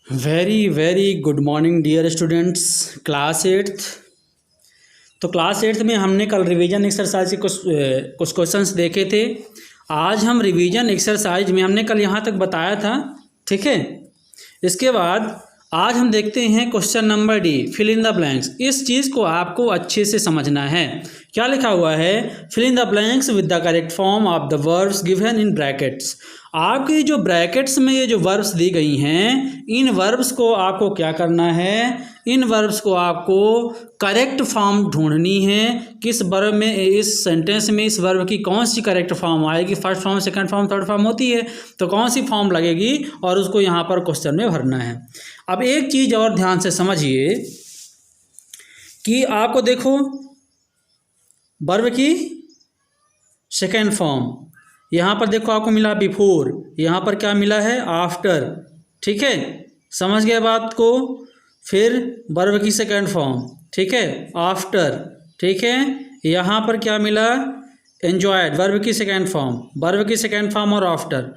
Very very good morning dear students. Class eighth. तो class eighth में हमने कल रिवीजन एक्सरसाइज के कुछ क्वेश्चंस देखे थे। आज हम रिवीजन एक्सरसाइज में हमने कल यहाँ तक बताया था, ठीक है। इसके बाद आज हम देखते हैं question number D, fill in the blanks. इस चीज़ को आपको अच्छे से समझना है। क्या लिखा हुआ है? Fill in the blanks with the correct form of the verbs given in brackets. आपकी जो ब्रैकेट्स में ये जो वर्ब्स दी गई हैं, इन वर्ब्स को आपको क्या करना है? इन वर्ब्स को आपको करेक्ट फॉर्म ढूंढनी है। किस वर्ब में, इस सेंटेंस में इस वर्ब की कौन सी करेक्ट फॉर्म आएगी? First form, second form, third form होती है, तो कौन सी फॉर्म लगेगी और उसको यहाँ पर क्वेश्चन में भरना है। अब एक चीज़ और ध्यान से समझिए कि आपको देखो वर्ब की सेकंड फॉर्म, यहाँ पर देखो आपको मिला बिफोर, यहाँ पर क्या मिला है? आफ्टर। ठीक है, समझ गए बात को। फिर वर्ब की सेकंड फॉर्म, ठीक है, आफ्टर। ठीक है, यहाँ पर क्या मिला? एंजॉयड, वर्ब की सेकंड फॉर्म, वर्ब की सेकंड फॉर्म और आफ्टर।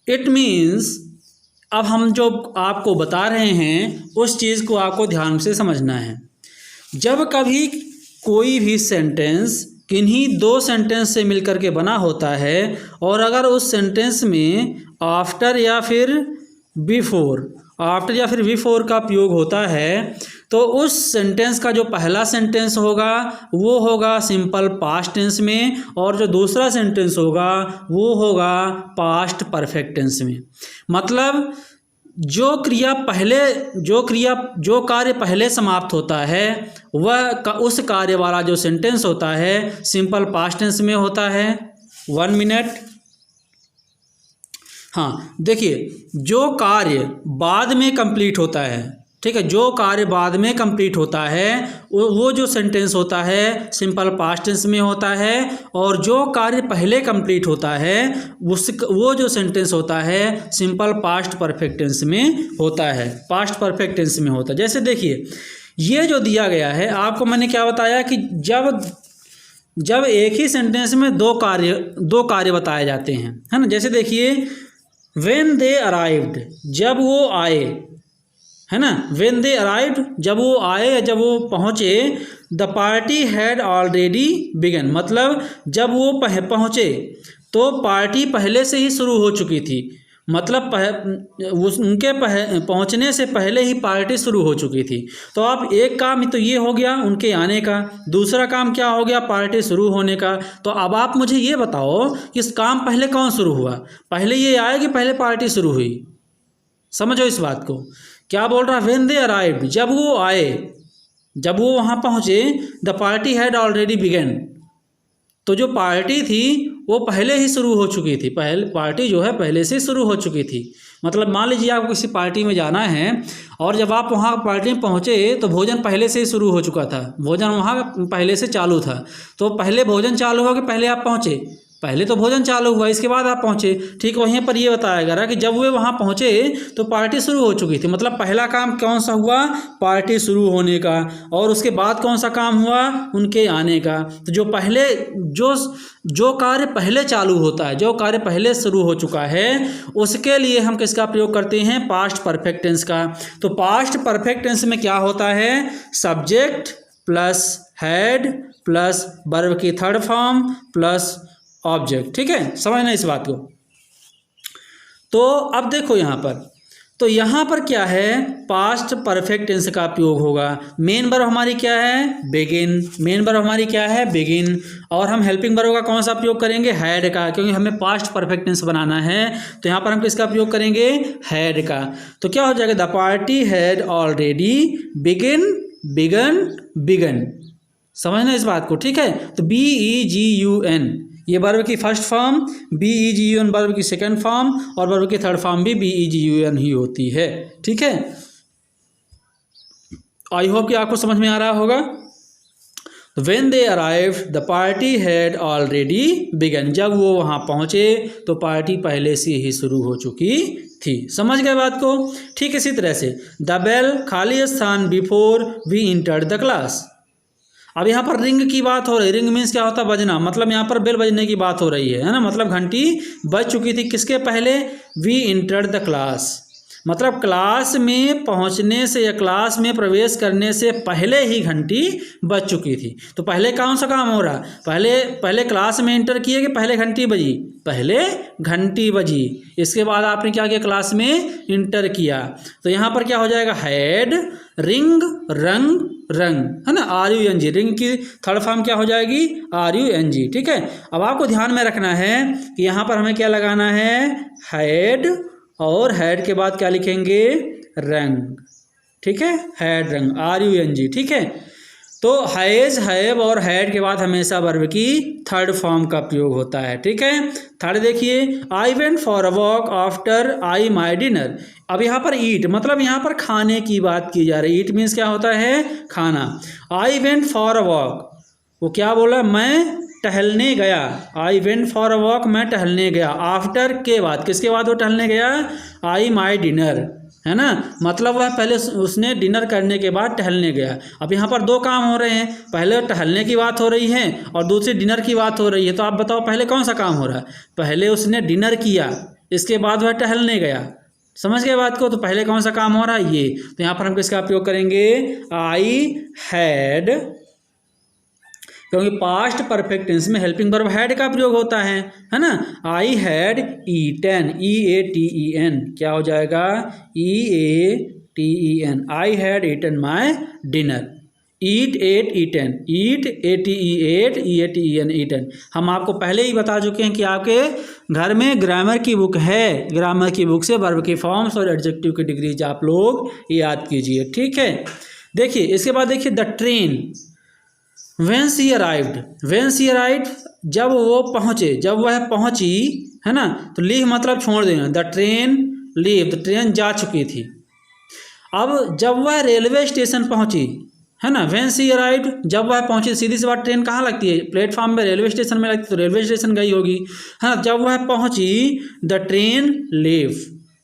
इट मीन्स अब हम जो आपको बता रहे हैं उस चीज़ को आपको ध्यान से समझना है। जब कभी कोई भी सेंटेंस किन्हीं दो सेंटेंस से मिलकर के बना होता है और अगर उस सेंटेंस में आफ्टर या फिर बिफोर, आफ्टर या फिर बिफोर का प्रयोग होता है, तो उस सेंटेंस का जो पहला सेंटेंस होगा वो होगा सिंपल पास्ट टेंस में, और जो दूसरा सेंटेंस होगा वो होगा पास्ट परफेक्ट टेंस में। मतलब जो कार्य पहले समाप्त होता है वह उस कार्य वाला जो सेंटेंस होता है सिंपल पास्ट टेंस में होता है। 1 मिनट। हाँ, देखिए, जो कार्य बाद में कंप्लीट होता है, ठीक है, जो कार्य बाद में कंप्लीट होता है वो जो सेंटेंस होता है सिंपल पास्ट टेंस में होता है, और जो कार्य पहले कंप्लीट होता है वो जो सेंटेंस होता है सिंपल पास्ट परफेक्ट टेंस में होता है, पास्ट परफेक्ट टेंस में होता है। जैसे देखिए, ये जो दिया गया है आपको, मैंने क्या बताया कि जब एक ही सेंटेंस में दो कार्य बताए जाते हैं, है ना। जैसे देखिए, व्हेन दे अराइव्ड, जब वो आए, है ना, व्हेन दे अराइव्ड, जब वो आए या जब वो पहुँचे। The party had already begun, मतलब जब वो पहुँचे तो पार्टी पहले से ही शुरू हो चुकी थी। मतलब उनके पहुँचने से पहले ही पार्टी शुरू हो चुकी थी। तो आप एक काम तो ये हो गया उनके आने का, दूसरा काम क्या हो गया? पार्टी शुरू होने का। तो अब आप मुझे ये बताओ कि इस काम पहले कौन शुरू हुआ? पहले ये आए कि पहले पार्टी शुरू हुई? समझो इस बात को। क्या बोल रहा है? व्हेन दे अराइव्ड, जब वो आए, जब वो वहाँ पहुँचे। The party had already begun, तो जो पार्टी थी वो पहले ही शुरू हो चुकी थी। पार्टी जो है पहले से शुरू हो चुकी थी। मतलब मान लीजिए आपको किसी पार्टी में जाना है और जब आप वहाँ पार्टी में पहुँचे तो भोजन पहले से ही शुरू हो चुका था, भोजन वहाँ पहले से चालू था। तो पहले भोजन चालू हुआ कि पहले आप पहुँचे? पहले तो भोजन चालू हुआ, इसके बाद आप पहुँचे। ठीक, वहीं पर ये बताया गया कि जब वे वहाँ पहुँचे तो पार्टी शुरू हो चुकी थी। मतलब पहला काम कौन सा हुआ? पार्टी शुरू होने का। और उसके बाद कौन सा काम हुआ? उनके आने का। तो जो कार्य पहले चालू होता है, जो कार्य पहले शुरू हो चुका है, उसके लिए हम किसका प्रयोग करते हैं? पास्ट परफेक्ट टेंस का। तो पास्ट परफेक्ट टेंस में क्या होता है? Subject plus had plus verb की थर्ड फॉर्म प्लस ऑब्जेक्ट। ठीक है, समझना इस बात को। तो अब देखो यहाँ पर, तो यहाँ पर क्या है? पास्ट परफेक्ट टेंस का प्रयोग होगा। मेन वर्ब हमारी क्या है? बिगिन। मेन वर्ब हमारी क्या है? बिगिन। और हम हेल्पिंग वर्ब का कौन सा प्रयोग करेंगे? हैड का, क्योंकि हमें पास्ट परफेक्ट टेंस बनाना है। तो यहाँ पर हम किसका प्रयोग करेंगे? हैड का। तो क्या हो जाएगा? The party had already begun. समझना इस बात को, ठीक है। तो BEGUN ये वर्ब की फर्स्ट फॉर्म, BEGUN वर्ब की सेकंड फॉर्म, और वर्ब की थर्ड फॉर्म भी BEGUN ही होती है। ठीक है, आई होप कि आपको समझ में आ रहा होगा। When they arrived the party had already begun, जब वो वहाँ पहुँचे तो पार्टी पहले से ही शुरू हो चुकी थी। समझ गए बात को? ठीक, इसी तरह से द बेल, खाली स्थान, before we entered the class. अब यहाँ पर रिंग की बात हो रही है। रिंग मीन्स क्या होता है? बजना। मतलब यहाँ पर बेल बजने की बात हो रही है ना। मतलब घंटी बज चुकी थी किसके पहले? We entered the class. मतलब क्लास में पहुंचने से या क्लास में प्रवेश करने से पहले ही घंटी बज चुकी थी। तो पहले कौन सा काम हो रहा, पहले क्लास में एंटर किए कि पहले घंटी बजी, पहले घंटी बजी, इसके बाद आपने क्या किया, क्लास में इंटर किया। तो यहाँ पर क्या हो जाएगा, हैड, रिंग, रंग, रंग, है ना, RUNG, रिंग की थर्ड फॉर्म क्या हो जाएगी, RUNG। ठीक है, अब आपको ध्यान में रखना है कि यहाँ पर हमें क्या लगाना है, हैड, और हैड के बाद क्या लिखेंगे, रंग। ठीक है, हैड, रंग, RUNG। ठीक है, तो हैज, हैव और हैड के बाद हमेशा वर्ब की थर्ड फॉर्म का प्रयोग होता है। ठीक है, थर्ड देखिए, I went for a walk after I my dinner. अब यहाँ पर ईट मतलब यहाँ पर खाने की बात की जा रही है। ईट मीन्स क्या होता है, खाना। I went for a walk, वो क्या बोला, मैं टहलने गया। I went for a walk, मैं टहलने गया। आफ्टर के बाद, किसके बाद वो टहलने गया, आई माई डिनर, है ना, मतलब वह पहले उसने डिनर करने के बाद टहलने गया। अब यहाँ पर दो काम हो रहे हैं, पहले टहलने की बात हो रही है और दूसरी डिनर की बात हो रही है। तो आप बताओ पहले कौन सा काम हो रहा है, पहले उसने डिनर किया, इसके बाद वह टहलने गया। समझ गए बात को, तो पहले कौन सा काम हो रहा है, ये। तो यहाँ पर हम किसका प्रयोग करेंगे, आई हैड, क्योंकि पास्ट परफेक्ट टेंस में हेल्पिंग वर्ब हैड का प्रयोग होता है ना। आई हैड ईटन, EATEN, क्या हो जाएगा, EATEN, I had eaten my dinner. Eat, ate, eaten, eat, ATE8, EATEN, eaten. हम आपको पहले ही बता चुके हैं कि आपके घर में ग्रामर की बुक है, ग्रामर की बुक से वर्ब के फॉर्म्स और एडजेक्टिव की डिग्रीज आप लोग याद कीजिए। ठीक है, देखिए इसके बाद देखिए, the train, When she arrived, when she arrived, जब वो पहुँचे, जब वह पहुँची, है ना, तो लीव मतलब छोड़ देना, द ट्रेन लीव, तो ट्रेन जा चुकी थी। अब जब वह रेलवे स्टेशन पहुँची, है ना, when she arrived, जब वह पहुँची, सीधी सी बात, ट्रेन कहाँ लगती है, प्लेटफॉर्म में, रेलवे स्टेशन में लगती है, तो रेलवे स्टेशन गई होगी, है ना। जब वह पहुँची, द ट्रेन लीव,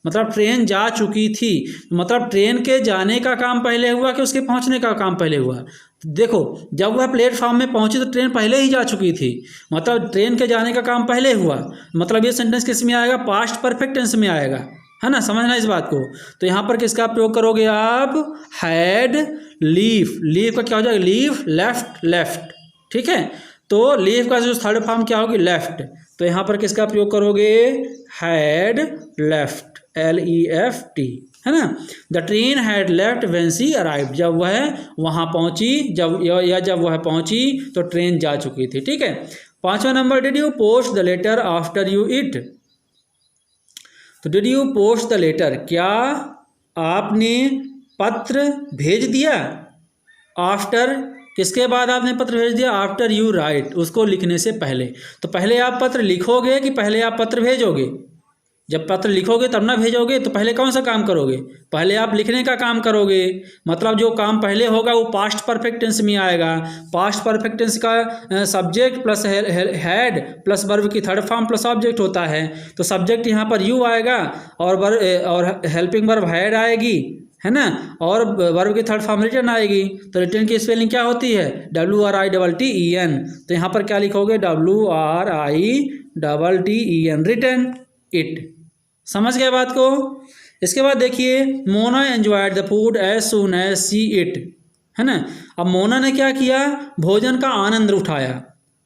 मतलब ट्रेन जा चुकी थी, मतलब ट्रेन के जाने का काम पहले हुआ कि उसके पहुँचने का काम पहले हुआ। देखो, जब वह प्लेटफॉर्म में पहुंची तो ट्रेन पहले ही जा चुकी थी, मतलब ट्रेन के जाने का काम पहले हुआ। मतलब ये सेंटेंस किस में आएगा, पास्ट परफेक्ट टेंस में आएगा, है ना, समझना इस बात को। तो यहाँ पर किसका प्रयोग करोगे आप, हैड, लीव, लीव का क्या हो जाएगा, लीव, लेफ्ट, लेफ्ट। ठीक है, तो लीव का जो थर्ड फॉर्म क्या होगी, लेफ्ट। तो यहाँ पर किसका प्रयोग करोगे, हैड लेफ्ट, LEFT, है ना। The train had left when she arrived, जब वह वहाँ पहुँची, जब वह पहुँची तो ट्रेन जा चुकी थी। ठीक है, पांचवा number, did you post the letter after you it. तो did you post the letter, क्या आपने पत्र भेज दिया, आफ्टर, किसके बाद आपने पत्र भेज दिया, आफ्टर यू राइट, उसको लिखने से पहले। तो पहले आप पत्र लिखोगे कि पहले आप पत्र भेजोगे, जब पत्र लिखोगे तब ना भेजोगे, तो पहले कौन सा काम करोगे, पहले आप लिखने का काम करोगे। मतलब जो काम पहले होगा वो पास्ट परफेक्ट टेंस में आएगा। पास्ट परफेक्ट टेंस का subject plus had plus verb की थर्ड फॉर्म प्लस ऑब्जेक्ट होता है। तो सब्जेक्ट यहाँ पर यू आएगा और हेल्पिंग वर्ब हैड आएगी, है ना, और वर्ब की थर्ड फॉर्म रिटर्न आएगी। तो रिटर्न की स्पेलिंग क्या होती है, WRITTEN। तो यहाँ पर क्या लिखोगे, WRITTEN, रिटर्न इट। समझ गए बात को। इसके बाद देखिए, Mona enjoyed the food as soon as see it, है ना। अब मोना ने क्या किया, भोजन का आनंद उठाया,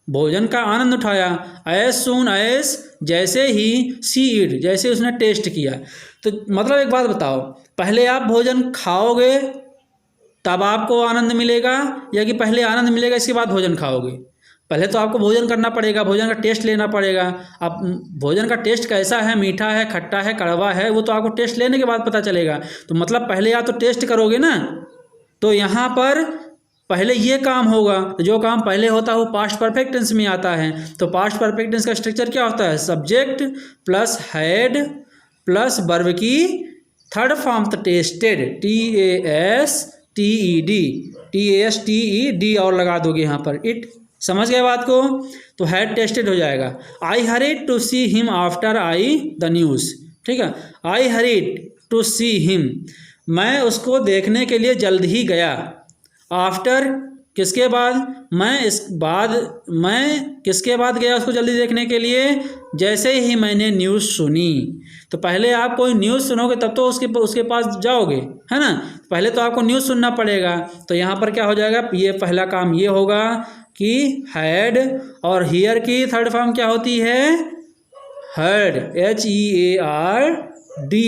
भोजन का आनंद उठाया, एज सून एज, जैसे ही, सी इट, जैसे उसने टेस्ट किया। तो मतलब एक बात बताओ, पहले आप भोजन खाओगे तब आपको आनंद मिलेगा, या कि पहले आनंद मिलेगा इसके बाद भोजन खाओगे। पहले तो आपको भोजन करना पड़ेगा, भोजन का टेस्ट लेना पड़ेगा। अब भोजन का टेस्ट कैसा है, मीठा है, खट्टा है, कड़वा है, वो तो आपको टेस्ट लेने के बाद पता चलेगा। तो मतलब पहले आप तो टेस्ट करोगे ना। तो यहाँ पर पहले ये काम होगा, जो काम पहले होता है वो पास्ट परफेक्ट टेंस में आता है। तो पास्ट परफेक्ट टेंस का स्ट्रक्चर क्या होता है, subject plus had plus verb की थर्ड फॉर्म टेस्टेड, TASTED और लगा दोगे यहाँ पर इट। समझ गए बात को। तो हैड टेस्टेड हो जाएगा। I hurried to see him after I the news. ठीक है, I hurried to see him, मैं उसको देखने के लिए जल्द ही गया। आफ्टर किसके बाद? मैं किसके बाद गया उसको जल्दी देखने के लिए? जैसे ही मैंने न्यूज़ सुनी। तो पहले आप कोई न्यूज़ सुनोगे तब तो उसके पास जाओगे, है ना? पहले तो आपको न्यूज़ सुनना पड़ेगा। तो यहाँ पर क्या हो जाएगा? ये पहला काम ये होगा कि हैड, और हियर की थर्ड फॉर्म क्या होती है? हर्ड, HEARD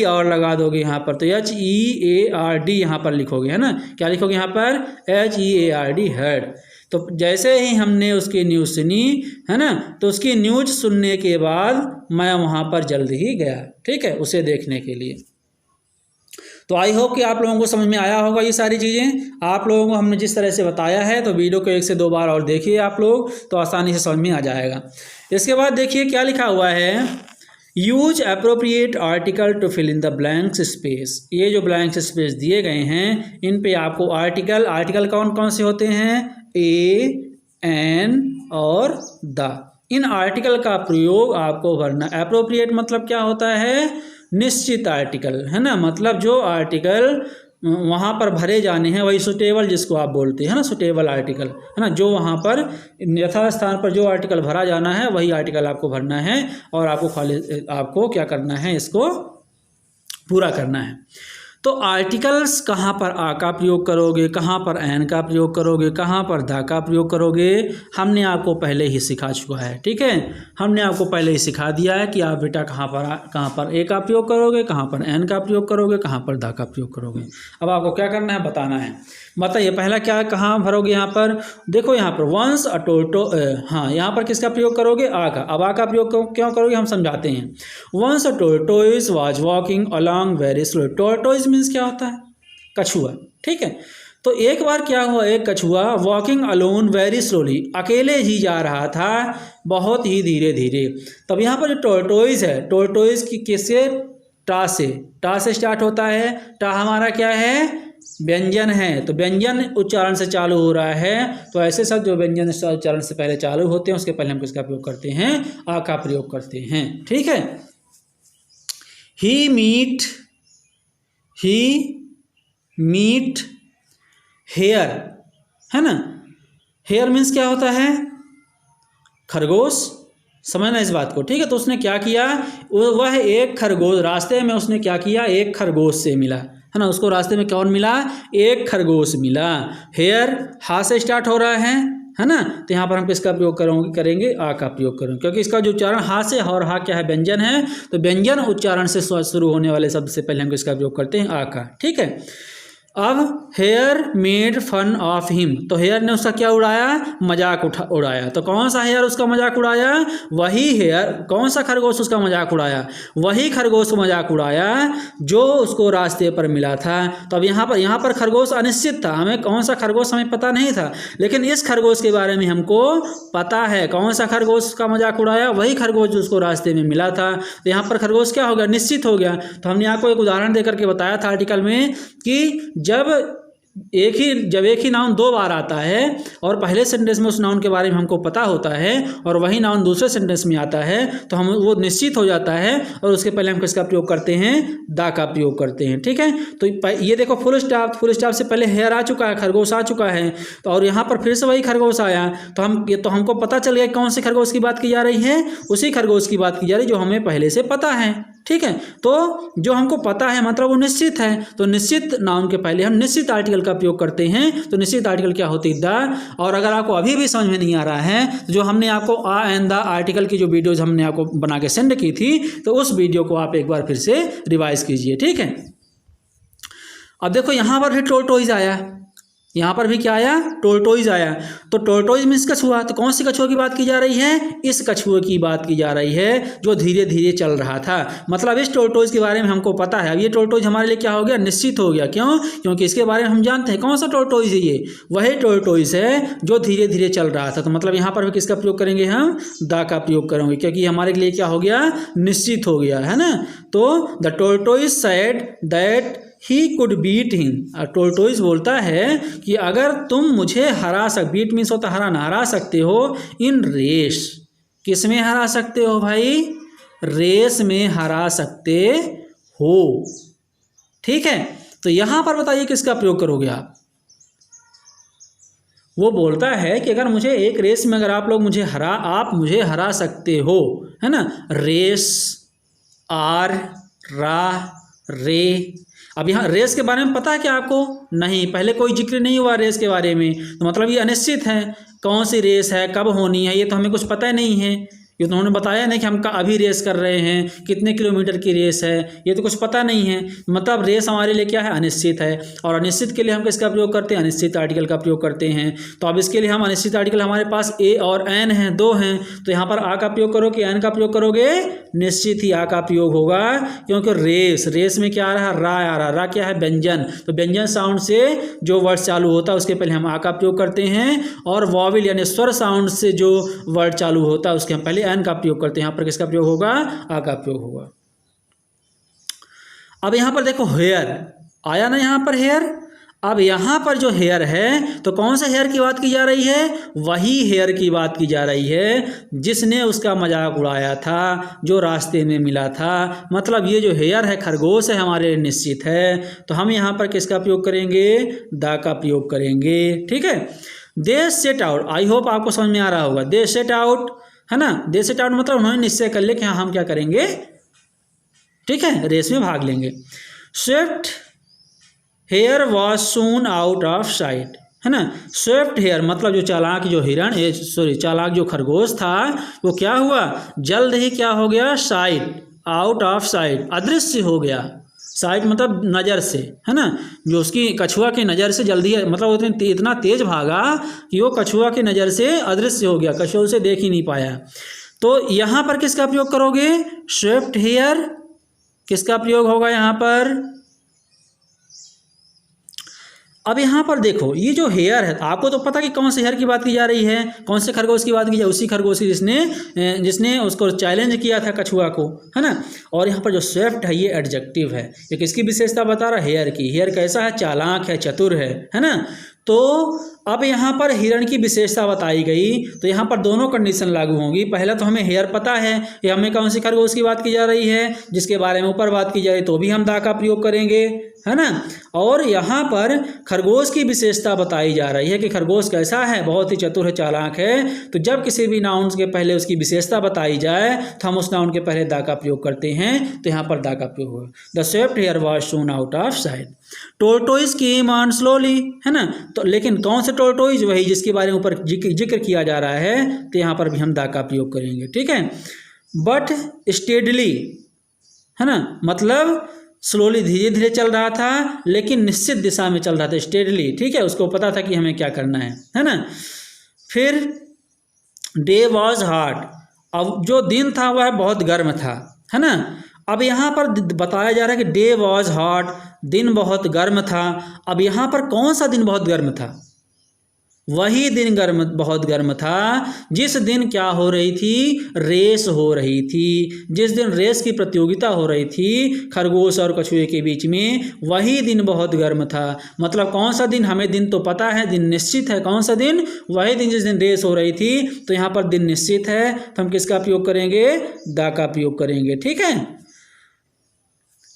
और लगा दोगे यहाँ पर, तो HEARD यहाँ पर लिखोगे, है ना? क्या लिखोगे यहाँ पर? HEARD, heard. तो जैसे ही हमने उसकी न्यूज़ सुनी, है ना, तो उसकी न्यूज़ सुनने के बाद मैं वहाँ पर जल्द ही गया, ठीक है, उसे देखने के लिए। तो आई होप कि आप लोगों को समझ में आया होगा ये सारी चीज़ें। आप लोगों को हमने जिस तरह से बताया है, तो वीडियो को 1 से 2 बार और देखिए आप लोग, तो आसानी से समझ में आ जाएगा। इसके बाद देखिए क्या लिखा हुआ है, use appropriate article to fill in the blank space. ये जो ब्लैंक स्पेस दिए गए हैं, इन पे आपको आर्टिकल कौन कौन से होते हैं? ए, एन और द। इन आर्टिकल का प्रयोग आपको भरना। अप्रोप्रिएट मतलब क्या होता है? निश्चित आर्टिकल, है ना, मतलब जो आर्टिकल वहाँ पर भरे जाने हैं वही सुटेबल जिसको आप बोलते हैं ना, सुटेबल आर्टिकल, है ना, जो वहाँ पर यथास्थान पर जो आर्टिकल भरा जाना है वही आर्टिकल आपको भरना है, और आपको क्या करना है? इसको पूरा करना है। तो आर्टिकल्स कहाँ पर आ का प्रयोग करोगे, कहाँ पर एन का प्रयोग करोगे, कहाँ पर द का प्रयोग करोगे, हमने आपको पहले ही सिखा चुका है, ठीक है। हमने आपको पहले ही सिखा दिया है कि आप बेटा कहाँ पर ए का प्रयोग करोगे, कहाँ पर एन का प्रयोग करोगे, कहाँ पर द का प्रयोग करोगे। अब आपको क्या करना है? बताना है। बताइए पहला क्या, कहाँ भरोगे? यहाँ पर देखो, यहाँ पर वंस अ हाँ, यहाँ पर किसका प्रयोग करोगे? आ का। अब आ का प्रयोग क्यों करोगे हम समझाते हैं। Once a tortoise was walking along very slow. Tortoise means क्या होता है? कछुआ, ठीक है। तो एक बार क्या हुआ, एक कछुआ वॉकिंग अलोन वेरी स्लोली, अकेले ही जा रहा था बहुत ही धीरे धीरे। तब यहाँ पर जो टोरटोइस है, टोरटोइस की किससे? टा से स्टार्ट होता है। टा हमारा क्या है? व्यंजन है। तो व्यंजन उच्चारण से चालू हो रहा है, तो ऐसे शब्द जो व्यंजन उच्चारण से पहले चालू होते हैं उसके पहले हम किसका प्रयोग करते हैं? आ का प्रयोग करते हैं, ठीक है। ही मीट हेयर, है ना। हेयर मीन्स क्या होता है? खरगोश। समझना इस बात को, ठीक है। तो उसने क्या किया? वह एक खरगोश, रास्ते में उसने क्या किया? एक खरगोश से मिला, है ना। उसको रास्ते में कौन मिला? एक खरगोश मिला। हेयर हा से स्टार्ट हो रहा है ना। तो यहाँ पर हम किसका प्रयोग करेंगे? आ का प्रयोग करेंगे, क्योंकि इसका जो उच्चारण हा से, और हा क्या है? व्यंजन है। तो व्यंजन उच्चारण से शुरू होने वाले शब्द से पहले हम किसका प्रयोग करते हैं? आ का, ठीक है। अब hare made fun of him, तो हेयर ने उसका क्या उड़ाया? मजाक उड़ाया। तो कौन सा हेयर उसका मजाक उड़ाया? वही हेयर। कौन सा खरगोश उसका मजाक उड़ाया? वही खरगोश मजाक उड़ाया जो उसको रास्ते पर मिला था। तो अब यहाँ पर खरगोश अनिश्चित था, हमें कौन सा खरगोश हमें पता नहीं था, लेकिन इस खरगोश के बारे में हमको पता है। कौन सा खरगोश का मजाक उड़ाया? वही खरगोश जो उसको रास्ते में मिला था। तो यहाँ पर खरगोश क्या हो गया? निश्चित हो गया। तो हमने आपको एक उदाहरण देकर के बताया था आर्टिकल में कि जब एक ही नाउन 2 बार आता है और पहले सेंटेंस में उस नाउन के बारे में हमको पता होता है और वही नाउन दूसरे सेंटेंस में आता है, तो हम वो निश्चित हो जाता है, और उसके पहले हम किसका प्रयोग करते हैं? दा का प्रयोग करते हैं, ठीक है। तो ये देखो फुल स्टॉप से पहले हेयर आ चुका है, खरगोश आ चुका है, तो और यहाँ पर फिर से वही खरगोश आया। तो हमको पता चल गया कौन से खरगोश की बात की जा रही है? उसी खरगोश की बात की जा रही है जो हमें पहले से पता है, ठीक है। तो जो हमको पता है मतलब वो निश्चित है। तो निश्चित नाउन के पहले हम निश्चित आर्टिकल का प्रयोग करते हैं। तो निश्चित आर्टिकल क्या होती है? द। और अगर आपको अभी भी समझ में नहीं आ रहा है, तो जो हमने आपको आ एंड द आर्टिकल की जो वीडियोज हमने आपको बना के सेंड की थी, तो उस वीडियो को आप एक बार फिर से रिवाइज कीजिए, ठीक है। अब देखो यहाँ पर भी टोरटोइज आया, यहाँ पर भी क्या आया? टोरटोइज आया। तो टोरटोइज मीन्स कछुआ। तो कौन सी कछुआ की बात की जा रही है? इस कछुए की बात की जा रही है जो धीरे धीरे चल रहा था। मतलब इस टोरटोइज के बारे में हमको पता है। अब ये टोरटोइज हमारे लिए क्या हो गया? निश्चित हो गया। क्यों? क्योंकि इसके बारे में हम जानते हैं। कौन सा टोरटोइज है ये? वही टोरटोइज है जो धीरे धीरे चल रहा था। तो मतलब यहाँ पर भी किसका प्रयोग करेंगे? हम दा का प्रयोग करेंगे, क्योंकि हमारे लिए क्या हो गया? निश्चित हो गया, है ना। तो the tortoise said that he could beat him. Tortoise बोलता है कि अगर तुम मुझे बीट मीन्स होता हरा सकते हो इन रेस। किस में हरा सकते हो भाई? रेस में हरा सकते हो, ठीक है। तो यहां पर बताइए किसका प्रयोग करोगे आप? वो बोलता है कि अगर मुझे एक रेस में अगर आप मुझे हरा सकते हो, है ना, रेस, आर, रा, रे। अब यहाँ रेस के बारे में पता है क्या आपको? नहीं, पहले कोई जिक्र नहीं हुआ रेस के बारे में, तो मतलब ये अनिश्चित है, कौन सी रेस है, कब होनी है, ये तो हमें कुछ पता नहीं है। ये तो उन्होंने बताया नहीं कि हम अभी रेस कर रहे हैं, कितने किलोमीटर की रेस है, ये तो कुछ पता नहीं है। मतलब रेस हमारे लिए क्या है? अनिश्चित है। और अनिश्चित के लिए हम किसका प्रयोग करते हैं? अनिश्चित आर्टिकल का प्रयोग करते हैं। तो अब इसके लिए हम अनिश्चित आर्टिकल हमारे पास ए और एन हैं, 2 हैं, तो यहाँ पर आ का प्रयोग करो कि एन का प्रयोग करोगे? निश्चित ही आ का प्रयोग होगा, क्योंकि रेस में क्या आ रहा है? रा आ रहा। रा क्या है? व्यंजन। तो व्यंजन साउंड से जो वर्ड चालू होता है उसके पहले हम आ का प्रयोग करते हैं, और वॉवेल यानी स्वर साउंड से जो वर्ड चालू होता है उसके हम पहले एन का प्रयोग करते हैं। यहाँ पर किसका प्रयोग होगा? आ का प्रयोग होगा। अब यहाँ पर देखो हेयर आया ना, यहाँ पर हेयर। अब यहाँ पर जो हेयर है, तो कौन सा हेयर की बात की जा रही है? वही हेयर की बात की जा रही है जिसने उसका मजाक उड़ाया था, जो रास्ते में मिला था। मतलब ये जो हेयर है, खरगोश है, हमारे निश्चित है, तो हम यहाँ पर किसका प्रयोग करेंगे? दा का प्रयोग करेंगे। ठीक है। दे सेट आउट, आई होप आपको समझ में आ रहा होगा। दे सेट आउट, है ना, दे सेट आउट मतलब उन्होंने निश्चय कर लिया कि हाँ हम क्या करेंगे, ठीक है, रेस में भाग लेंगे। Swift hare was soon out of sight, है ना। स्विफ्ट हेयर मतलब जो चालाक जो हिरण, चालाक जो खरगोश था, वो क्या हुआ? जल्द ही क्या हो गया? साइट, आउट ऑफ साइट, अदृश्य हो गया। साइट मतलब नज़र से, है ना, जो उसकी कछुआ की नज़र से जल्दी, मतलब वो इतना तेज भागा कि वो कछुआ की नज़र से अदृश्य हो गया, कछुआ उसे देख ही नहीं पाया। तो यहाँ पर किसका प्रयोग करोगे? Swift hare. किसका प्रयोग होगा यहाँ पर? अब यहाँ पर देखो, ये जो हेयर है, आपको तो पता कि कौन से हेयर की बात की जा रही है, कौन से खरगोश की बात की जा रही है? उसी खरगोश की जिसने उसको चैलेंज किया था कछुआ को, है ना। और यहाँ पर जो स्विफ्ट है ये एडजेक्टिव है, ये किसकी विशेषता बता रहा है? हेयर की। हेयर कैसा है? चालाक है, चतुर है ना। तो अब यहाँ पर हिरण की विशेषता बताई गई, तो यहाँ पर दोनों कंडीशन लागू होंगी। पहला तो हमें हेयर पता है, ये हमें कौन सी खरगोश की बात की जा रही है, जिसके बारे में ऊपर बात की जा रही है, तो भी हम दा का प्रयोग करेंगे, है ना। और यहाँ पर खरगोश की विशेषता बताई जा रही है कि खरगोश कैसा है? बहुत ही चतुर है, चालाक है। तो जब किसी भी नाउन के पहले उसकी विशेषता बताई जाए तो हम उस नाउन के पहले दा का प्रयोग करते हैं, तो यहाँ पर दा का प्रयोग होगा। The swift hare was soon out of sight. Tortoise came on slowly, है ना। तो लेकिन कौन से टोर्टोइज? वही जिसके बारे में ऊपर जिक्र किया जा रहा है, तो यहाँ पर भी हम दा का प्रयोग करेंगे। ठीक है। बट स्टेडली, है ना, मतलब स्लोली, धीरे धीरे चल रहा था, लेकिन निश्चित दिशा में चल रहा था, स्टेडली। ठीक है, उसको पता था कि हमें क्या करना है ना। फिर डे वॉज हॉट, अब जो दिन था वह बहुत गर्म था, है ना। अब यहाँ पर बताया जा रहा है कि डे वॉज हॉट, दिन बहुत गर्म था। अब यहाँ पर कौन सा दिन बहुत गर्म था? वही दिन बहुत गर्म था जिस दिन क्या हो रही थी? रेस हो रही थी। जिस दिन रेस की प्रतियोगिता हो रही थी खरगोश और कछुए के बीच में, वही दिन बहुत गर्म था। मतलब कौन सा दिन? हमें दिन तो पता है, दिन निश्चित है। कौन सा दिन? वही दिन जिस दिन रेस हो रही थी। तो यहाँ पर दिन निश्चित है, तो हम किसका प्रयोग करेंगे? दा का प्रयोग करेंगे। ठीक है।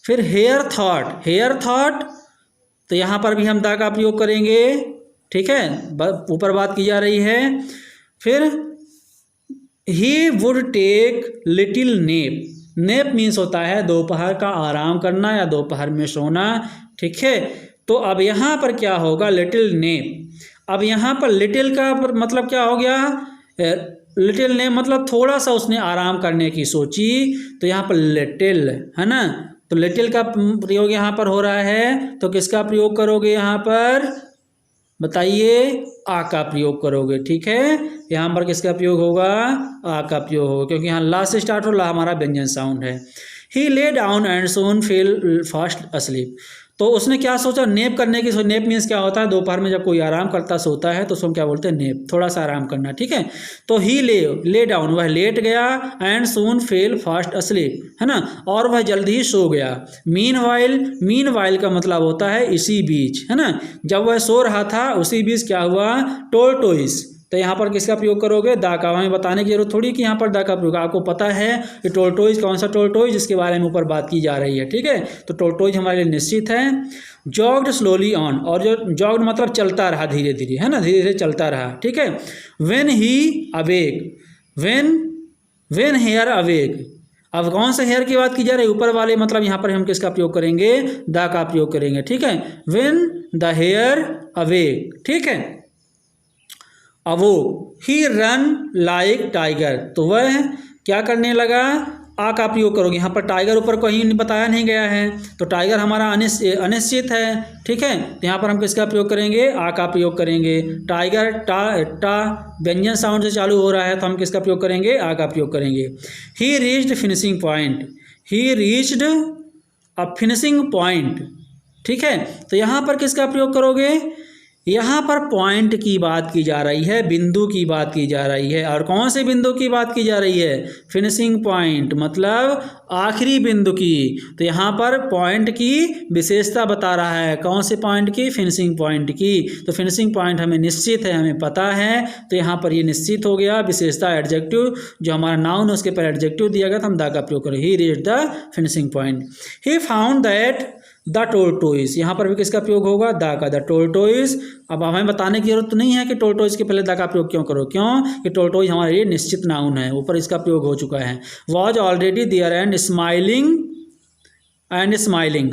फिर हेयर थॉट, तो यहाँ पर भी हम दा का प्रयोग करेंगे। ठीक है, ऊपर बात की जा रही है। फिर he would take little nap, nap means होता है दोपहर का आराम करना या दोपहर में सोना। ठीक है, तो अब यहाँ पर क्या होगा? Little nap. अब यहाँ पर लिटिल का मतलब क्या हो गया? लिटिल नेप मतलब थोड़ा सा उसने आराम करने की सोची, तो यहाँ पर लिटिल, है ना। तो लिटिल का प्रयोग यहाँ पर हो रहा है, तो किसका प्रयोग करोगे यहाँ पर? बताइए, आ का प्रयोग करोगे। ठीक है, यहाँ पर किसका प्रयोग होगा? आ का प्रयोग होगा, क्योंकि यहाँ ला से स्टार्ट हो, ला हमारा व्यंजन साउंड है। He lay down and soon fell fast asleep, तो उसने क्या सोचा? नेप करने की। नेप मीन्स क्या होता है? दोपहर में जब कोई आराम करता सोता है तो उसको क्या बोलते हैं? नेप, थोड़ा सा आराम करना। ठीक है, तो ही ले डाउन, वह लेट गया, and soon fail fast asleep, है ना, और वह जल्दी ही सो गया। मीन वाइल का मतलब होता है इसी बीच, है ना। जब वह सो रहा था उसी बीच क्या हुआ? टोर्टोइस, तो यहाँ पर किसका प्रयोग करोगे, द का। हमें बताने की जरूरत थोड़ी कि यहाँ पर द का प्रयोग, आपको पता है कि टोर्टोइज कौन सा टोर्टोइज, जिसके बारे में ऊपर बात की जा रही है, ठीक है। तो टोर्टोइज हमारे लिए निश्चित है। जॉग्ड स्लोली ऑन, और जो जॉग्ड मतलब चलता रहा धीरे धीरे, है ना, धीरे धीरे चलता रहा, ठीक है। When he awake, when hare awake, अब कौन सा हेयर की बात की जा रही है, ऊपर वाले, मतलब यहाँ पर हम किसका प्रयोग करेंगे, द का प्रयोग करेंगे, ठीक है। व्हेन द हेयर अवेक, ठीक है। अब वो ही रन लाइक टाइगर, तो वह क्या करने लगा, आ का प्रयोग करोगे। यहाँ पर टाइगर ऊपर कहीं बताया नहीं गया है, तो टाइगर हमारा अनिश्चित है, ठीक है। तो यहाँ पर हम किसका प्रयोग करेंगे, आ का प्रयोग करेंगे। टाइगर टा व्यंजन साउंड से चालू हो रहा है, तो हम किसका प्रयोग करेंगे, आ का प्रयोग करेंगे। ही reached finishing point, he reached a finishing point, ठीक है। तो यहाँ पर किसका प्रयोग करोगे, यहाँ पर पॉइंट की बात की जा रही है, बिंदु की बात की जा रही है। और कौन से बिंदु की बात की जा रही है, फिनिशिंग पॉइंट, मतलब आखिरी बिंदु की। तो यहाँ पर पॉइंट की विशेषता बता रहा है, कौन से पॉइंट की, फिनिशिंग पॉइंट की। तो फिनिशिंग पॉइंट हमें निश्चित है, हमें पता है, तो यहाँ पर ये निश्चित हो गया। विशेषता एडजेक्टिव, जो हमारा नाउन उसके पर एडजेक्टिव दिया गया, तो हम द का प्रयोग करें। He reached the finishing point. He found that the tortoise, यहाँ पर भी किसका प्रयोग होगा, द का, द टोर्टोइज। अब हमें बताने की जरूरत नहीं है कि टोर्टोइज के पहले द का प्रयोग क्यों करो, क्यों कि टोर्टोइज हमारे लिए निश्चित नाउन है, ऊपर इसका प्रयोग हो चुका है। Was already there and smiling,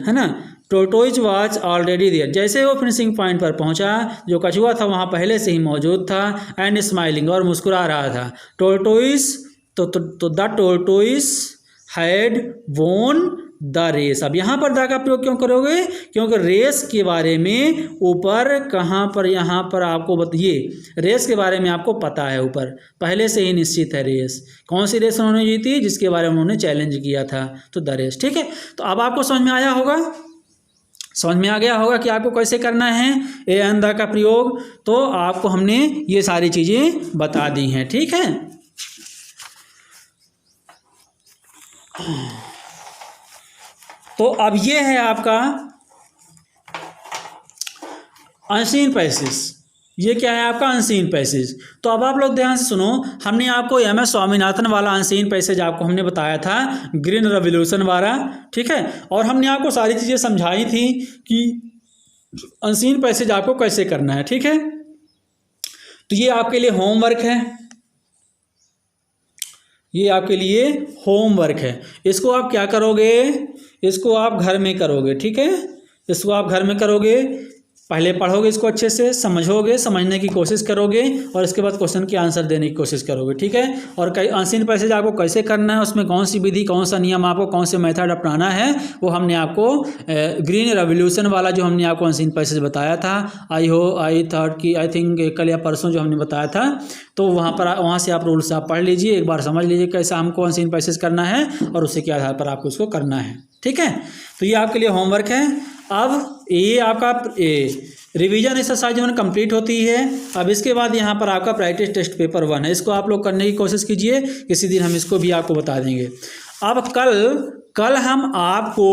है ना। टोर्टोइज वॉज ऑलरेडी देयर, जैसे वो फिनिशिंग पॉइंट पर पहुंचा, जो कछुआ था वहाँ पहले से ही मौजूद था, एंड स्माइलिंग, और मुस्कुरा रहा था। टोर्टोइज, तो the tortoise had won the race. अब यहाँ पर द का प्रयोग क्यों करोगे, क्योंकि रेस के बारे में ऊपर कहाँ पर, यहाँ पर आपको बताइए, रेस के बारे में आपको पता है, ऊपर पहले से ही निश्चित है रेस। कौन सी रेस उन्होंने जीती, जिसके बारे में उन्होंने चैलेंज किया था, तो द रेस, ठीक है। तो अब आपको समझ में आया होगा, समझ में आ गया होगा कि आपको कैसे करना है ए एंड द का प्रयोग। तो आपको हमने ये सारी चीज़ें बता दी हैं, ठीक है। तो अब ये है आपका अनसीन पैसेज, ये क्या है आपका अनसीन पैसेज। तो अब आप लोग ध्यान से सुनो, हमने आपको MS स्वामीनाथन वाला अनसीन पैसेज आपको हमने बताया था, ग्रीन रेवोल्यूशन वाला, ठीक है। और हमने आपको सारी चीज़ें समझाई थी कि अनसीन पैसेज आपको कैसे करना है, ठीक है। तो ये आपके लिए होमवर्क है, ये आपके लिए होमवर्क है। इसको आप क्या करोगे, इसको आप घर में करोगे, ठीक है। इसको आप घर में करोगे, पहले पढ़ोगे इसको अच्छे से, समझोगे, समझने की कोशिश करोगे, और इसके बाद क्वेश्चन के आंसर देने की कोशिश करोगे, ठीक है। और कई अनसीन पैसेज आपको कैसे करना है, उसमें कौन सी विधि, कौन सा नियम, आपको कौन से मेथड अपनाना है, वो हमने आपको ग्रीन रेवोल्यूशन वाला जो हमने आपको अनसीन पैसेज बताया था, आई थिंक कल या परसों जो हमने बताया था, तो वहाँ से आप रूल्स आप पढ़ लीजिए, एक बार समझ लीजिए कैसा हमको अनसीन पैसेज करना है, और उसी के आधार पर आपको इसको करना है, ठीक है। तो ये आपके लिए होमवर्क है। अब ये आपका रिवीजन एक्सरसाइज 1 कंप्लीट होती है। अब इसके बाद यहाँ पर आपका प्रैक्टिस टेस्ट पेपर 1 है, इसको आप लोग करने की कोशिश कीजिए, किसी दिन हम इसको भी आपको बता देंगे। अब कल हम आपको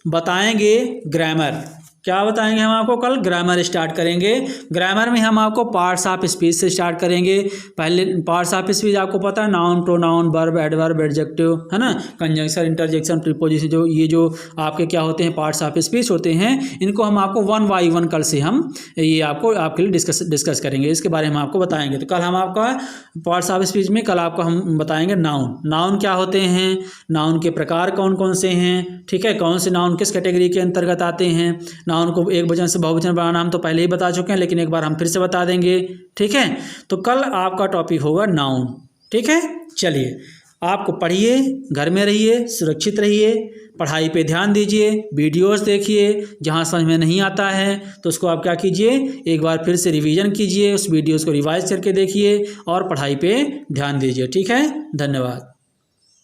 बताएंगे ग्रामर, क्या बताएंगे हम आपको, कल ग्रामर स्टार्ट करेंगे। ग्रामर में हम आपको पार्ट्स ऑफ स्पीच से स्टार्ट करेंगे। पहले पार्ट्स ऑफ स्पीच आपको पता है, noun, pronoun, verb, adverb, adjective, है ना, कंजंक्शन, इंटरजेक्शन, प्रीपोजिशन, जो ये जो आपके क्या होते हैं पार्ट्स ऑफ स्पीच होते हैं, इनको हम आपको 1 बाय 1 कल से हम ये आपके लिए डिस्कस करेंगे, इसके बारे में आपको बताएंगे। तो कल हम आपका पार्ट्स ऑफ स्पीच में कल आपको हम बताएंगे नाउन क्या होते हैं, नाउन के प्रकार कौन कौन से हैं, ठीक है, कौन से नाउन किस कैटेगरी के अंतर्गत आते हैं। नाउन को एक वचन से बहुवचन बनाना हम तो पहले ही बता चुके हैं, लेकिन एक बार हम फिर से बता देंगे, ठीक है। तो कल आपका टॉपिक होगा नाउन, ठीक है। चलिए, आपको पढ़िए, घर में रहिए, सुरक्षित रहिए, पढ़ाई पे ध्यान दीजिए, वीडियोस देखिए, जहाँ समझ में नहीं आता है तो उसको आप क्या कीजिए, एक बार फिर से रिवीजन कीजिए, उस वीडियोस को रिवाइज करके देखिए और पढ़ाई पे ध्यान दीजिए, ठीक है। धन्यवाद।